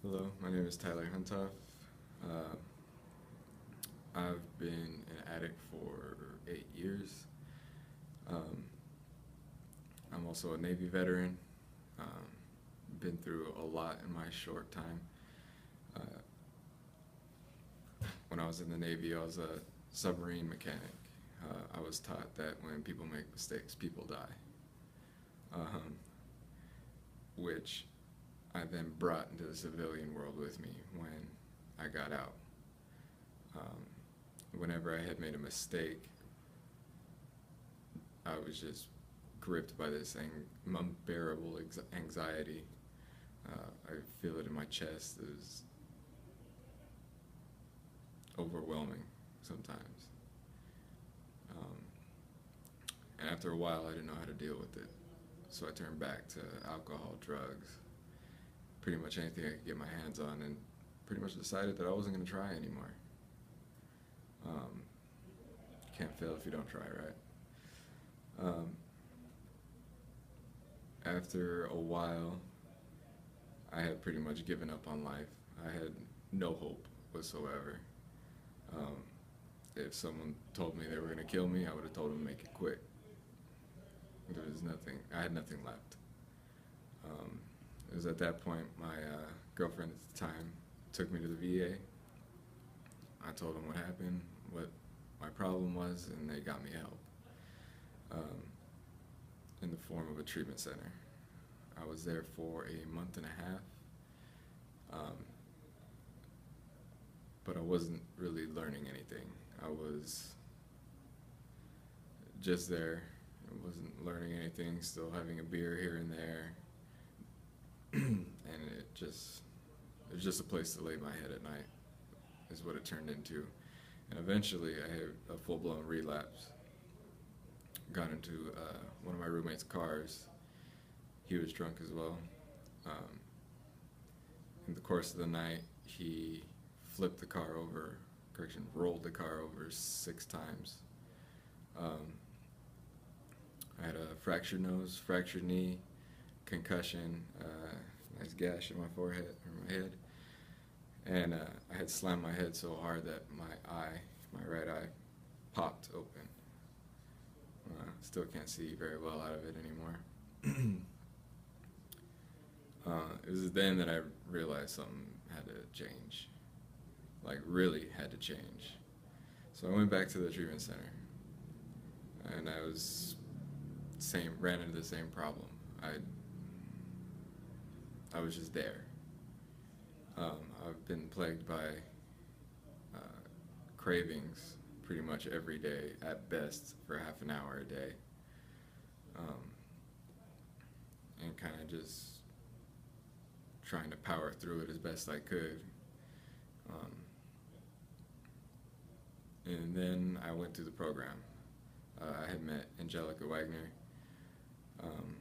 Hello, my name is Tyler Huntoff. Uh, I've been an addict for 8 years. Um, I'm also a Navy veteran. Um, been through a lot in my short time. Uh, when I was in the Navy, I was a submarine mechanic. I was taught that when people make mistakes, people die, um, which I then brought into the civilian world with me when I got out. Whenever I had made a mistake, I was just gripped by this unbearable anxiety. I feel it in my chest. It was overwhelming sometimes. Um, and after a while, I didn't know how to deal with it. So I turned back to alcohol, drugs, pretty much anything I could get my hands on, and pretty much decided that I wasn't going to try anymore. Um, can't fail if you don't try, right? Um, After a while, I had pretty much given up on life. I had no hope whatsoever. Um, if someone told me they were going to kill me, I would have told them to make it quick. There was nothing, I had nothing left. Um, it was at that point my girlfriend at the time took me to the VA. I told them what happened, what my problem was, and they got me help um, in the form of a treatment center. I was there for a month and a half, um, but I wasn't really learning anything. I was just there. I wasn't learning anything, still having a beer here and there, and it was just a place to lay my head at night, is what it turned into. And eventually I had a full-blown relapse. Got into one of my roommate's cars. He was drunk as well. Um, in the course of the night, he flipped the car over, rolled the car over 6 times. Um, I had a fractured nose, fractured knee, concussion, nice gash in my forehead, or my head, and I had slammed my head so hard that my right eye, popped open. Still can't see very well out of it anymore. It was then that I realized something had to change, like really had to change. So I went back to the treatment center, and ran into the same problem. I was just there. I've been plagued by uh, cravings pretty much every day, at best for half an hour a day, um, and kind of just trying to power through it as best I could. Um, and then I went through the program. I had met Angelica Wagner, um,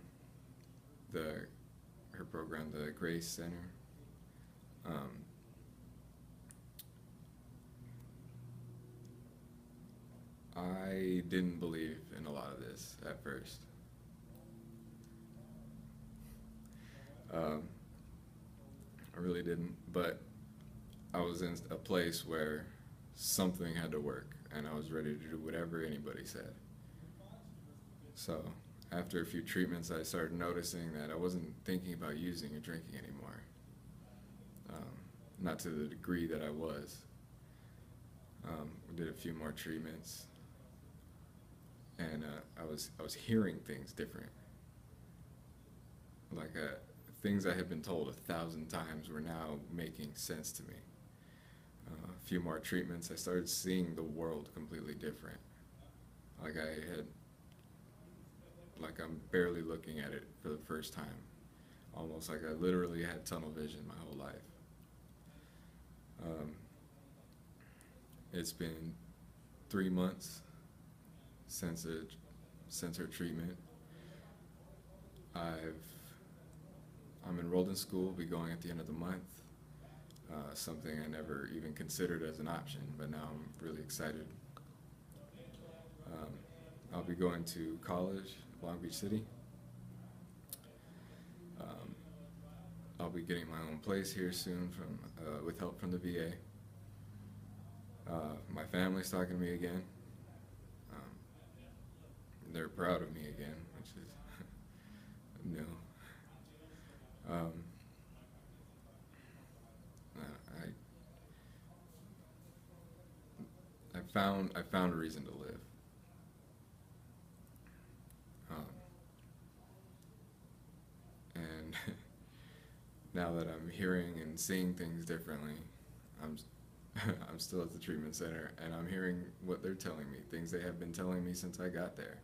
her program, the Grace Center. Um, I didn't believe in a lot of this at first. Um, I really didn't, but I was in a place where something had to work, and I was ready to do whatever anybody said. So after a few treatments, I started noticing that I wasn't thinking about using or drinking anymore, not to the degree that I was. We did a few more treatments, and I was hearing things different. Like things I had been told 1,000 times were now making sense to me. A few more treatments, I started seeing the world completely different. Like I'm barely looking at it for the first time. Almost like I literally had tunnel vision my whole life. Um, it's been 3 months since her treatment. I'm enrolled in school, will be going at the end of the month. Something I never even considered as an option, but now I'm really excited. Um, I'll be going to college, Long Beach City. Um, I'll be getting my own place here soon with help from the VA. My family's talking to me again. Um, they're proud of me again, which is new. Um, I found a reason to live. Um, and now that I'm hearing and seeing things differently, I'm I'm still at the treatment center, and I'm hearing what they're telling me, things they have been telling me since I got there.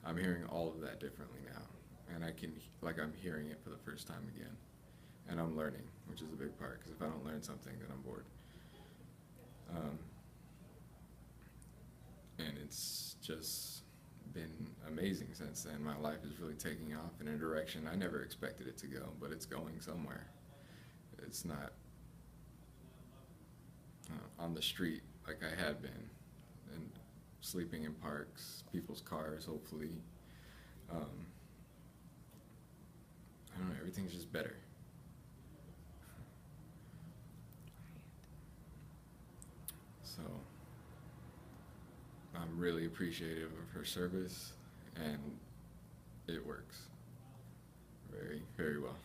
I'm hearing all of that differently now, and I'm hearing it for the first time again, and I'm learning, which is a big part, because if I don't learn something, then I'm bored. And it's just been amazing since then. My life is really taking off in a direction I never expected it to go, but it's going somewhere. It's not on the street like I had been, and sleeping in parks, people's cars, hopefully. I don't know, everything's just better. So I'm really appreciative of her service, and it works very, very well.